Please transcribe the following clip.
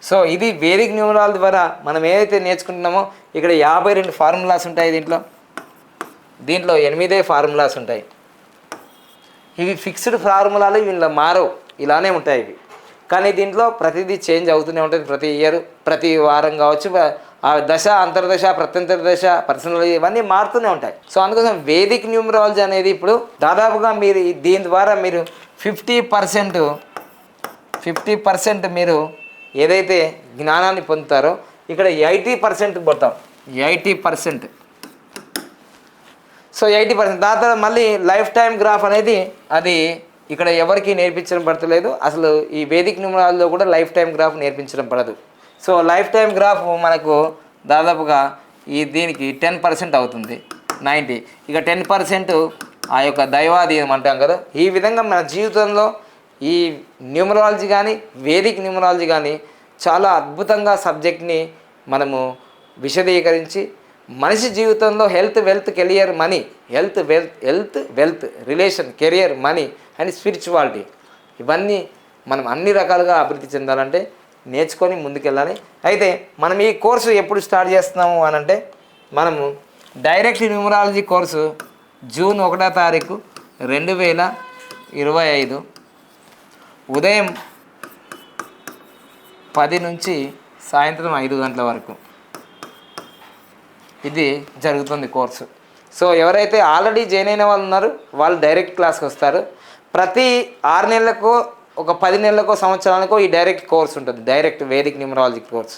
So ఇది Vedic numerology ద్వారా మనం ఏదైతే నేర్చుకుంటున్నామో ఇక్కడ 52 ఫార్ములాస్ ఉంటాయి. దీంట్లో 8 ఫార్ములాస్ ఉంటాయి. ఇవి ఫిక్స్డ్ ఫార్ములాలు, వీళ్ళ మారవు, ఇలానే ఉంటాయి ఇవి. కానీ దీంట్లో ప్రతిదీ చేంజ్ అవుతూనే ఉంటుంది. ప్రతి ఇయర్, ప్రతి వారం కావచ్చు, ఆ దశ, అంతర్దశ, ప్రత్యంతర దశ, పర్సనల్, ఇవన్నీ మారుతూనే ఉంటాయి. సో అందుకోసం వేదిక్ న్యూమరాలజీ అనేది ఇప్పుడు దాదాపుగా మీరు దీని ద్వారా మీరు 50% మీరు ఏదైతే జ్ఞానాన్ని పొందుతారో ఇక్కడ 80% పోతాం. 80%. సో 80%. దాని తర్వాత మళ్ళీ లైఫ్ టైం గ్రాఫ్ అనేది అది ఇక్కడ ఎవరికి నేర్పించడం పడతలేదు. అసలు ఈ వేదిక్ న్యూమరాలజీలో కూడా లైఫ్ టైం గ్రాఫ్ నేర్పించడం పడదు. సో లైఫ్ టైం గ్రాఫ్ మనకు దాదాపుగా దీనికి 10% అవుతుంది. 90. ఇక 10% ఆ యొక్క దైవాధీనం అంటాం కదా. ఈ విధంగా మన జీవితంలో ఈ న్యూమరాలజీ కానీ, వేదిక్ న్యూమరాలజీ కానీ చాలా అద్భుతంగా సబ్జెక్ట్ని మనము విశదీకరించి మనిషి జీవితంలో health, wealth, career, money, health, wealth, relation, career, money and spirituality, ఇవన్నీ మనం అన్ని రకాలుగా అభివృద్ధి చెందాలంటే నేర్చుకొని ముందుకెళ్ళాలి. అయితే మనం ఈ కోర్సు ఎప్పుడు స్టార్ట్ చేస్తున్నాము అని అంటే, మనము డైరెక్ట్ న్యూమరాలజీ కోర్సు జూన్ 1వ తారీఖు 2025 ఉదయం 10 నుంచి సాయంత్రం 5 గంటల వరకు ఇది జరుగుతుంది కోర్సు. సో ఎవరైతే ఆల్రెడీ జాయిన్ అయిన వాళ్ళు ఉన్నారో వాళ్ళు డైరెక్ట్ క్లాస్కి వస్తారు. ప్రతి 6 నెలలకో, ఒక 10 నెలలకో, సంవత్సరానికో ఈ డైరెక్ట్ కోర్స్ ఉంటుంది. Direct Vedic numerology course.